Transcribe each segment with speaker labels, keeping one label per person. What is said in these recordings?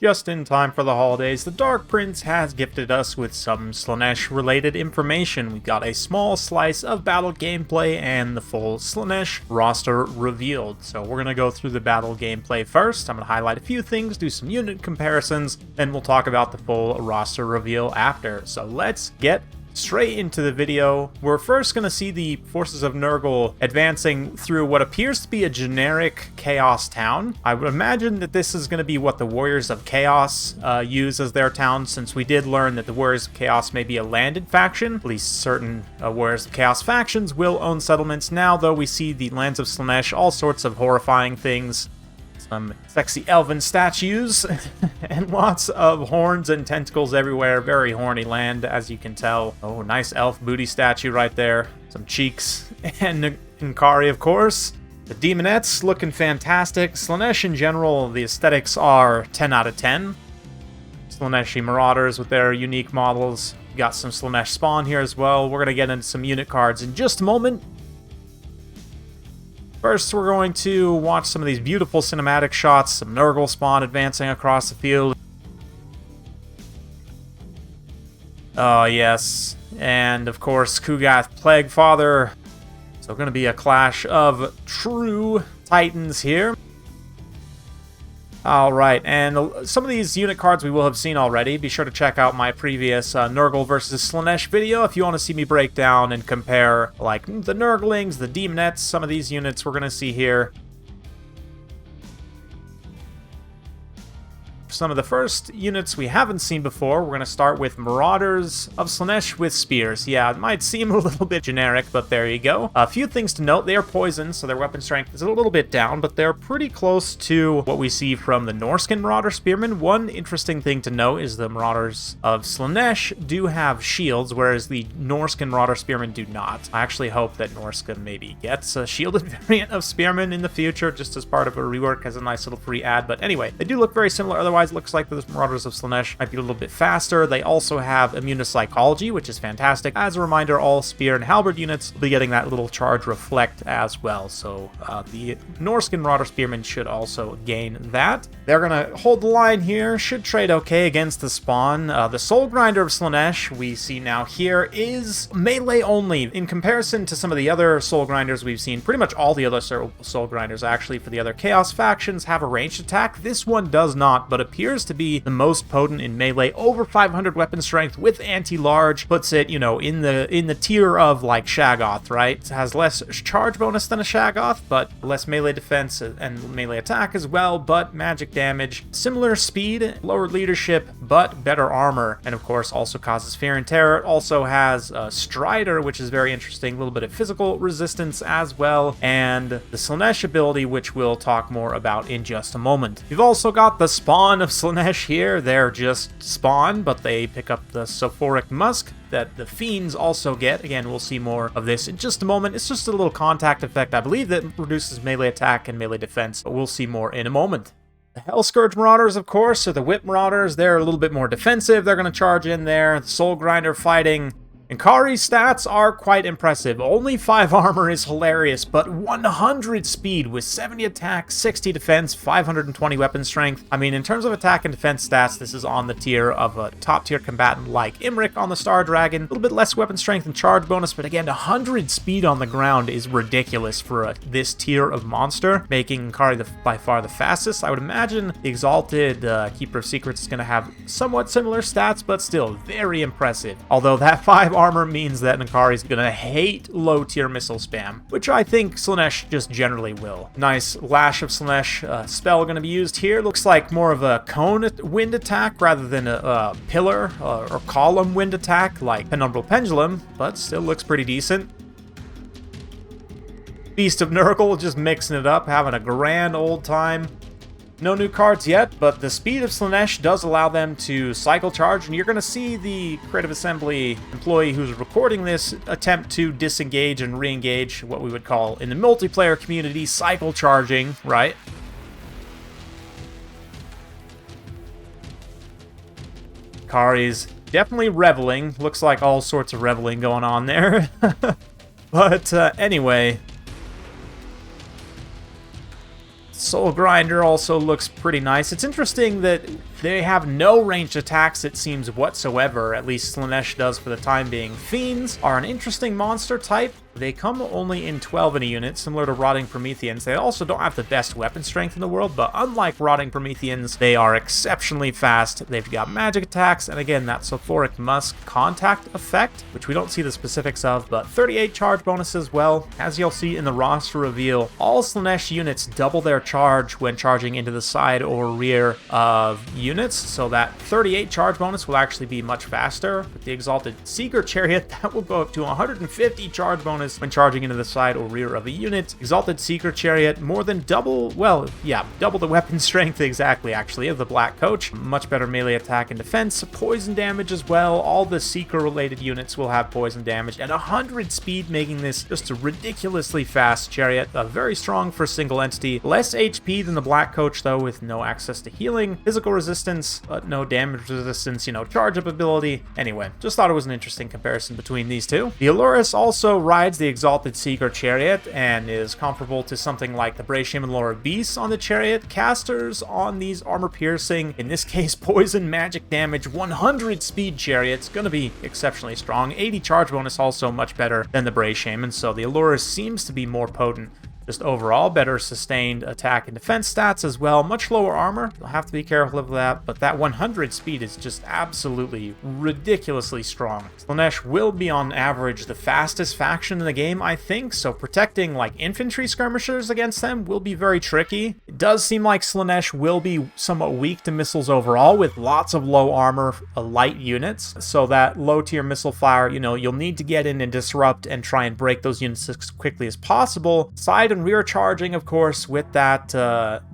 Speaker 1: Just in time for the holidays, the Dark Prince has gifted us with some Slaanesh-related information. We've got a small slice of battle gameplay and the full Slaanesh roster revealed. So we're going to go through the battle gameplay first. I'm going to highlight a few things, do some unit comparisons, and we'll talk about the full roster reveal after. So let's get straight into the video. We're first going to see the forces of Nurgle advancing through what appears to be a generic Chaos town. I would imagine that this is going to be what the Warriors of Chaos use as their town, since we did learn that the Warriors of Chaos may be a landed faction. At least certain Warriors of Chaos factions will own settlements. Now, though, we see the lands of Slaanesh, all sorts of horrifying things. Some sexy elven statues and lots of horns and tentacles everywhere. Very horny land, as you can tell. Oh, nice elf booty statue right there. Some cheeks. And Nkari, of course. The demonettes looking fantastic. Slaanesh in general, the aesthetics are 10 out of 10. Slaaneshi Marauders with their unique models. Got some Slaanesh spawn here as well. We're going to get into some unit cards in just a moment. First, we're going to watch some of these beautiful cinematic shots, some Nurgle spawn advancing across the field. Oh, yes. And, of course, Kugath Plaguefather. So, going to be a clash of true titans here. Alright, and some of these unit cards we will have seen already. Be sure to check out my previous Nurgle versus Slaanesh video if you want to see me break down and compare, like, the Nurglings, the Demonettes, some of these units we're going to see here. Some of the first units we haven't seen before, we're going to start with Marauders of Slaanesh with spears. Yeah, it might seem a little bit generic, but there you go. A few things to note. They are poisoned, so their weapon strength is a little bit down, but they're pretty close to what we see from the Norscan Marauder Spearmen. One interesting thing to note is the Marauders of Slaanesh do have shields, whereas the Norscan Marauder Spearmen do not. I actually hope that Norscan maybe gets a shielded variant of Spearmen in the future, just as part of a rework as a nice little free ad. But anyway, they do look very similar. Otherwise, it looks like the Marauders of Slaanesh might be a little bit faster. They also have immune to psychology, which is fantastic. As a reminder, all spear and halberd units will be getting that little charge reflect as well. So the Norscan Marauder Spearmen should also gain that. They're going to hold the line here. Should trade okay against the spawn. The Soul Grinder of Slaanesh we see now here is melee only. In comparison to some of the other Soul Grinders we've seen, pretty much all the other Soul Grinders actually for the other Chaos factions have a ranged attack. This one does not, but appears to be the most potent in melee. Over 500 weapon strength with anti-large puts it, you know, in the tier of like Shaggoth, right? It has less charge bonus than a Shaggoth, but less melee defense and melee attack as well, but magic damage. Similar speed, lower leadership, but better armor, and of course also causes fear and terror. It also has a Strider, which is very interesting, a little bit of physical resistance as well, and the Slaanesh ability, which we'll talk more about in just a moment. You've also got the spawn of Slaanesh here. They're just spawn, but they pick up the Sophoric Musk that the Fiends also get. Again, we'll see more of this in just a moment. It's just a little contact effect, I believe, that reduces melee attack and melee defense, but we'll see more in a moment. The Hellscourge Marauders, of course, are the Whip Marauders. They're a little bit more defensive. They're going to charge in there. The Soul Grinder fighting. Nkari's stats are quite impressive. Only 5 armor is hilarious, but 100 speed with 70 attack, 60 defense, 520 weapon strength. I mean, in terms of attack and defense stats, this is on the tier of a top-tier combatant like Imrik on the Star Dragon. A little bit less weapon strength and charge bonus, but again, 100 speed on the ground is ridiculous for this tier of monster, making Nkari by far the fastest. I would imagine the Exalted Keeper of Secrets is going to have somewhat similar stats, but still very impressive. Although that 5 armor means that Nkari's gonna hate low-tier missile spam, which I think Slaanesh just generally will. Nice Lash of Slaanesh spell gonna be used here. Looks like more of a cone wind attack rather than a pillar or column wind attack like Penumbral Pendulum, but still looks pretty decent. Beast of Nurgle just mixing it up, having a grand old time. No new cards yet, but the speed of Slaanesh does allow them to cycle charge, and you're going to see the Creative Assembly employee who's recording this attempt to disengage and re-engage, what we would call in the multiplayer community cycle charging, right? Kari's definitely reveling. Looks like all sorts of reveling going on there. But anyway, Soul Grinder also looks pretty nice. It's interesting that they have no ranged attacks, it seems, whatsoever, at least Slaanesh does for the time being. Fiends are an interesting monster type. They come only in 12 in a unit, similar to Rotting Prometheans. They also don't have the best weapon strength in the world, but unlike Rotting Prometheans, they are exceptionally fast. They've got magic attacks, and again, that Sulfuric Musk contact effect, which we don't see the specifics of, but 38 charge bonus as well. As you'll see in the roster reveal, all Slaanesh units double their charge when charging into the side or rear of units, so that 38 charge bonus will actually be much faster. With the Exalted Seeker Chariot, that will go up to 150 charge bonus when charging into the side or rear of a unit. Exalted Seeker Chariot, more than double, well, yeah, double the weapon strength exactly, actually, of the Black Coach. Much better melee attack and defense. Poison damage as well. All the Seeker-related units will have poison damage. And 100 speed, making this just a ridiculously fast chariot. Very strong for single entity. Less HP than the Black Coach, though, with no access to healing. Physical resistance, but no damage resistance, charge-up ability. Anyway, just thought it was an interesting comparison between these two. The Allurus also rides the Exalted Seeker Chariot and is comparable to something like the Brashim and Laura Beasts on the chariot. Casters on these armor-piercing, in this case poison magic damage, 100 speed chariots, gonna be exceptionally strong. 80 charge bonus, also much better than the Brashim, and so the Allurus seems to be more potent. Just overall, better sustained attack and defense stats as well. Much lower armor. You'll have to be careful of that, but that 100 speed is just absolutely ridiculously strong. Slaanesh will be on average the fastest faction in the game, I think, so protecting like infantry skirmishers against them will be very tricky. It does seem like Slaanesh will be somewhat weak to missiles overall, with lots of low armor light units, so that low tier missile fire, you'll need to get in and disrupt and try and break those units as quickly as possible. Side and rear charging, of course, with that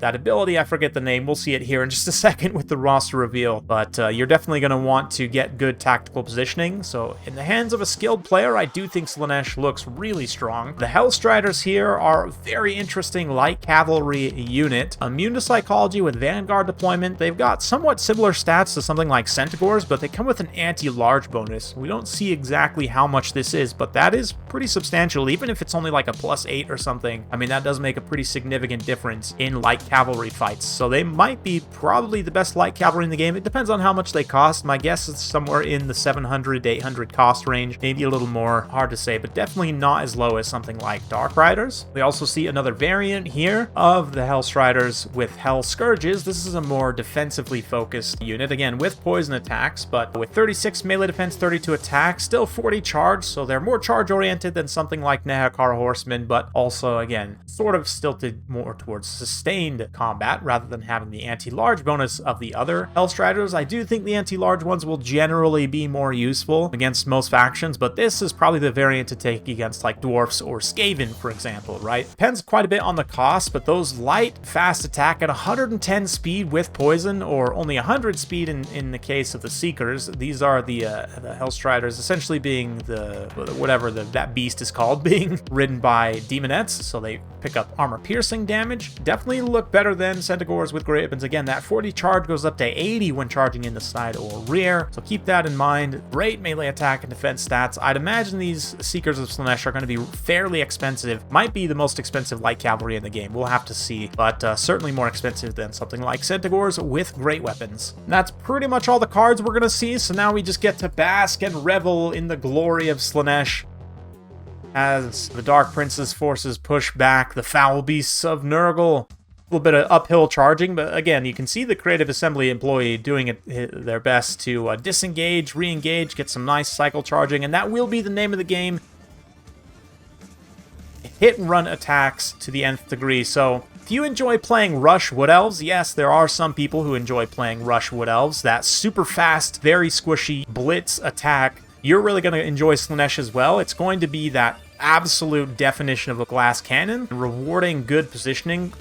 Speaker 1: ability. I forget the name. We'll see it here in just a second with the roster reveal. But you're definitely going to want to get good tactical positioning. So in the hands of a skilled player, I do think Slaanesh looks really strong. The hellstriders here are a very interesting light cavalry unit. Immune to psychology with Vanguard deployment. They've got somewhat similar stats to something like Centaurs, but they come with an anti-large bonus. We don't see exactly how much this is, but that is pretty substantial, even if it's only like a +8 or something. I mean, that does make a pretty significant difference in light cavalry fights. So they might be probably the best light cavalry in the game. It depends on how much they cost. My guess is somewhere in the 700 to 800 cost range. Maybe a little more, hard to say, but definitely not as low as something like Dark Riders. We also see another variant here of the Hellstriders with Hell Scourges. This is a more defensively focused unit, again, with poison attacks, but with 36 melee defense, 32 attack, still 40 charge, so they're more charge-oriented than something like Nehakar Horsemen, but also, again, sort of stilted more towards sustained combat rather than having the anti-large bonus of the other Hellstriders. I do think the anti-large ones will generally be more useful against most factions, but this is probably the variant to take against like Dwarfs or Skaven, for example, right? Depends quite a bit on the cost, but those light, fast attack at 110 speed with poison, or only 100 speed in the case of the Seekers. These are the Hellstriders, essentially being whatever that beast is called, being ridden by demonettes, so they pick up armor piercing damage. Definitely look better than Centaurs with great weapons. Again, that 40 charge goes up to 80 when charging in the side or rear, so keep that in mind. Great melee attack and defense stats. I'd imagine these Seekers of Slaanesh are going to be fairly expensive. Might be the most expensive light cavalry in the game. We'll have to see, but certainly more expensive than something like Centaurs with great weapons. And that's pretty much all the cards we're going to see, so now we just get to bask and revel in the glory of Slaanesh as the Dark Prince's forces push back the foul beasts of Nurgle. A little bit of uphill charging, but again, you can see the Creative Assembly employee doing their best to disengage, re-engage, get some nice cycle charging, and that will be the name of the game. Hit and run attacks to the nth degree. So if you enjoy playing Rush Wood Elves, yes, there are some people who enjoy playing Rush Wood Elves, that super fast, very squishy blitz attack. You're really going to enjoy Slaanesh as well. It's going to be that absolute definition of a glass cannon, rewarding good positioning.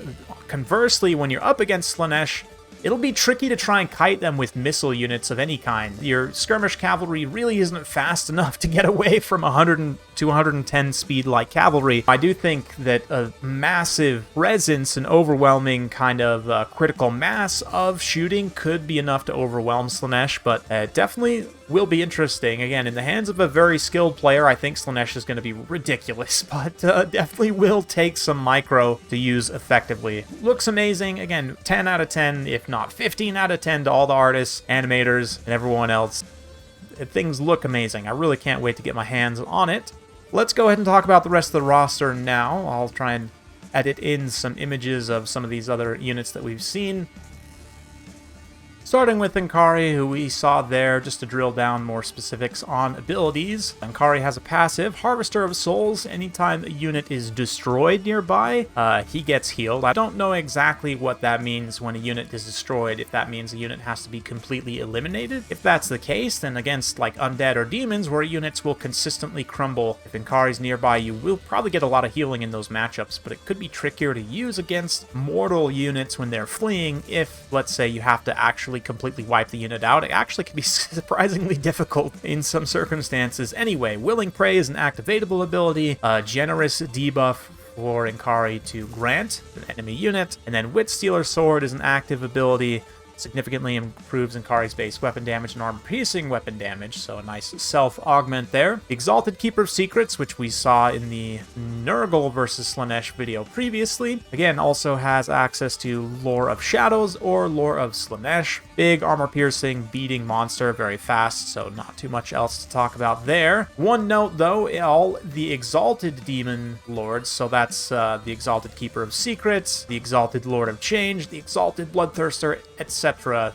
Speaker 1: Conversely, when you're up against Slaanesh, it'll be tricky to try and kite them with missile units of any kind. Your skirmish cavalry really isn't fast enough to get away from 120 210 speed light cavalry. I do think that a massive presence and overwhelming kind of critical mass of shooting could be enough to overwhelm Slaanesh, but it definitely will be interesting. Again, in the hands of a very skilled player, I think Slaanesh is going to be ridiculous, but definitely will take some micro to use effectively. Looks amazing. Again, 10 out of 10, if not 15 out of 10 to all the artists, animators, and everyone else. Things look amazing. I really can't wait to get my hands on it. Let's go ahead and talk about the rest of the roster now. I'll try and edit in some images of some of these other units that we've seen. Starting with Ankari, who we saw there, just to drill down more specifics on abilities. Ankari has a passive, Harvester of Souls. Anytime a unit is destroyed nearby, he gets healed. I don't know exactly what that means when a unit is destroyed, if that means a unit has to be completely eliminated. If that's the case, then against like undead or demons, where units will consistently crumble, if Ankari's nearby, you will probably get a lot of healing in those matchups, but it could be trickier to use against mortal units when they're fleeing if, let's say, you have to actually completely wipe the unit out. It actually can be surprisingly difficult in some circumstances. Anyway, Willing Prey is an activatable ability, a generous debuff for Ankari to grant an enemy unit, and then Wit Stealer Sword is an active ability, significantly improves Ankari's base weapon damage and armor-piercing weapon damage, so a nice self-augment there. The Exalted Keeper of Secrets, which we saw in the Nurgle versus Slaanesh video previously, again also has access to Lore of Shadows or Lore of Slaanesh. Big armor-piercing, beating monster, very fast, so not too much else to talk about there. One note though, all the Exalted Demon Lords, so that's the Exalted Keeper of Secrets, the Exalted Lord of Change, the Exalted Bloodthirster, etc.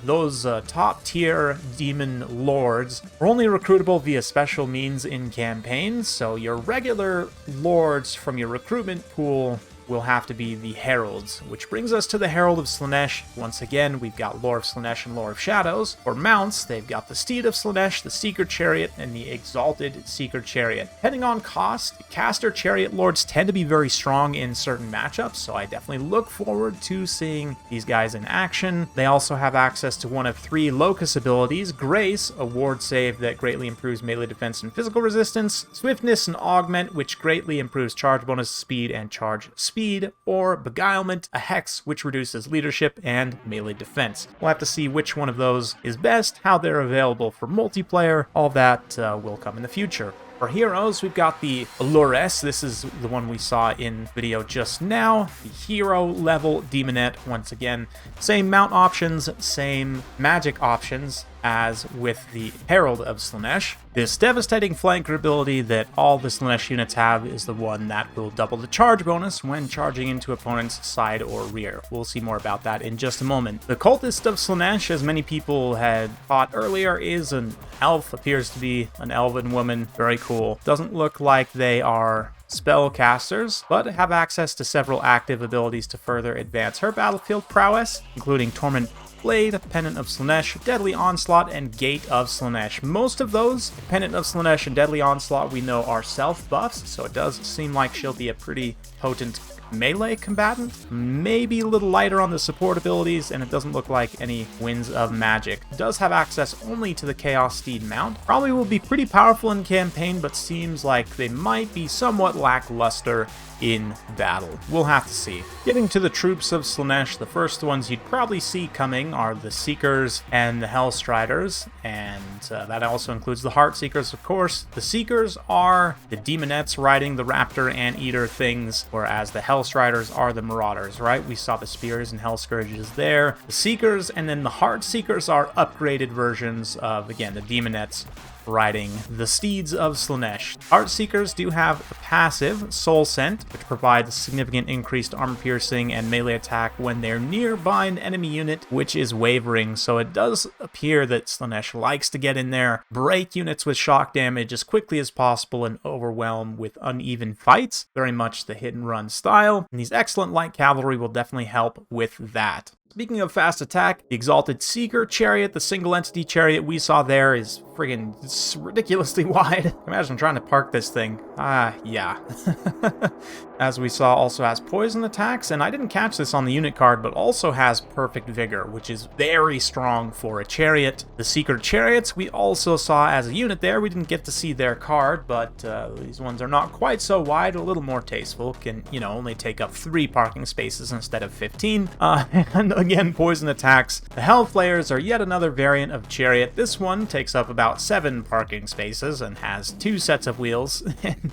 Speaker 1: Those top-tier demon lords are only recruitable via special means in campaigns, so your regular lords from your recruitment pool will have to be the Heralds, which brings us to the Herald of Slaanesh. Once again, we've got Lore of Slaanesh and Lore of Shadows. For mounts, they've got the Steed of Slaanesh, the Seeker Chariot, and the Exalted Seeker Chariot. Depending on cost, Caster Chariot Lords tend to be very strong in certain matchups, so I definitely look forward to seeing these guys in action. They also have access to one of 3 Locus abilities: Grace, a ward save that greatly improves melee defense and physical resistance; Swiftness and Augment, which greatly improves charge bonus, speed, and charge speed; or Beguilement, a hex which reduces leadership and melee defense. We'll have to see which one of those is best, how they're available for multiplayer. All that will come in the future. For heroes, we've got the Allures. This is the one we saw in video just now. The hero level demonette. Once again, same mount options, same magic options as with the Herald of Slaanesh. This devastating flanker ability that all the Slaanesh units have is the one that will double the charge bonus when charging into opponent's side or rear. We'll see more about that in just a moment. The Cultist of Slaanesh, as many people had thought earlier, is an elf, appears to be an elven woman. Very cool. Doesn't look like they are spellcasters, but have access to several active abilities to further advance her battlefield prowess, including Torment Blade, Pendant of Slaanesh, Deadly Onslaught, and Gate of Slaanesh. Most of those, Pendant of Slaanesh and Deadly Onslaught, we know are self-buffs, so it does seem like she'll be a pretty potent melee combatant. Maybe a little lighter on the support abilities, and it doesn't look like any winds of magic. It does have access only to the Chaos Steed mount. Probably will be pretty powerful in campaign, but seems like they might be somewhat lackluster in battle. We'll have to see. Getting to the troops of Slaanesh, the first ones you'd probably see coming are the Seekers and the Hellstriders, and that also includes the Heartseekers, of course. The Seekers are the demonettes riding the raptor and eater things, whereas the Hellstriders are the marauders, right? We saw the spears and hell scourges there. The Seekers and then the Heartseekers are upgraded versions of, again, the demonettes riding the steeds of Slaanesh. Heartseekers do have a passive, Soul Scent, which provides significant increased armor piercing and melee attack when they're nearby an enemy unit, which is wavering, so it does appear that Slaanesh likes to get in there, break units with shock damage as quickly as possible, and overwhelm with uneven fights. Very much the hit and run style, and these excellent light cavalry will definitely help with that. Speaking of fast attack, the Exalted Seeker Chariot, the single entity chariot we saw there, is friggin' it's ridiculously wide. Imagine trying to park this thing. Yeah. As we saw, also has poison attacks, and I didn't catch this on the unit card, but also has perfect vigor, which is very strong for a chariot. The secret chariots we also saw as a unit there. We didn't get to see their card, but these ones are not quite so wide, a little more tasteful. Can, you know, only take up 3 parking spaces instead of 15. And again, poison attacks. The Hellflayers are yet another variant of chariot. This one takes up about 7 parking spaces and has 2 sets of wheels.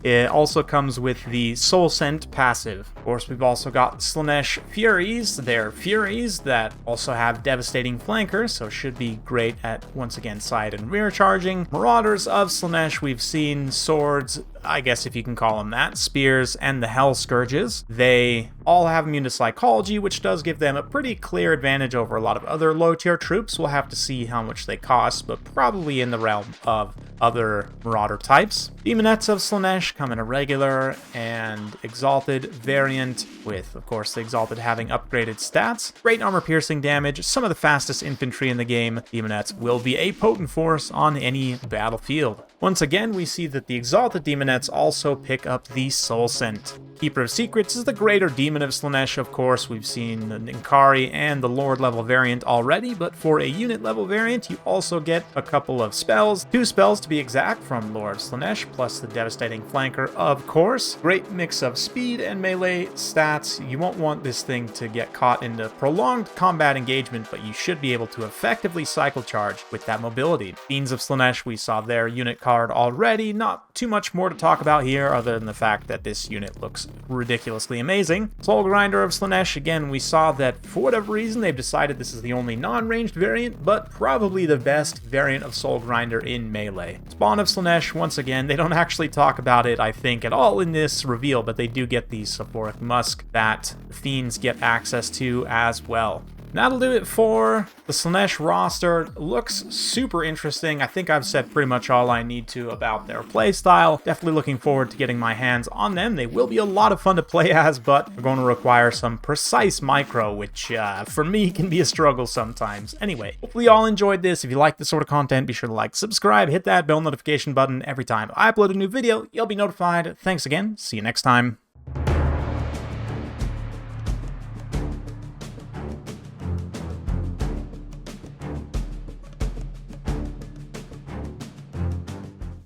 Speaker 1: It also comes with the Soul Scent passive. Of course, we've also got Slaanesh Furies. They're Furies that also have devastating flanker, so should be great at, once again, side and rear charging. Marauders of Slaanesh, we've seen swords, I guess if you can call them that, spears, and the Hell Scourges. They all have immune to psychology, which does give them a pretty clear advantage over a lot of other low-tier troops. We'll have to see how much they cost, but probably in the realm of other Marauder types. Demonettes of Slaanesh come in a regular and exalted variant, with, of course, the exalted having upgraded stats. Great armor piercing damage, some of the fastest infantry in the game. Demonettes will be a potent force on any battlefield. Once again, we see that the exalted Demonettes also pick up the Soul Scent. Keeper of Secrets is the greater demon of Slaanesh, of course. We've seen the Ninkari and the Lord level variant already, but for a unit level variant, you also get a couple of spells. 2 spells to be exact from Lord Slaanesh, plus the devastating flanker, of course. Great mix of speed and melee stats. You won't want this thing to get caught into prolonged combat engagement, but you should be able to effectively cycle charge with that mobility. Fiends of Slaanesh, we saw their unit card already. Not too much more to talk about here, other than the fact that this unit looks ridiculously amazing. Soul Grinder of Slaanesh, again, we saw that for whatever reason they've decided this is the only non-ranged variant, but probably the best variant of Soul Grinder in melee. Spawn of Slaanesh, once again, they don't actually talk about it, I think, at all in this reveal, but they do get the Sulfuric Musk that the Fiends get access to as well. That'll do it for the Slaanesh roster. Looks super interesting. I think I've said pretty much all I need to about their playstyle. Definitely looking forward to getting my hands on them. They will be a lot of fun to play as, but they're going to require some precise micro, which for me can be a struggle sometimes. Anyway, hopefully you all enjoyed this. If you like this sort of content, be sure to like, subscribe, hit that bell notification button. Every time I upload a new video, you'll be notified. Thanks again. See you next time.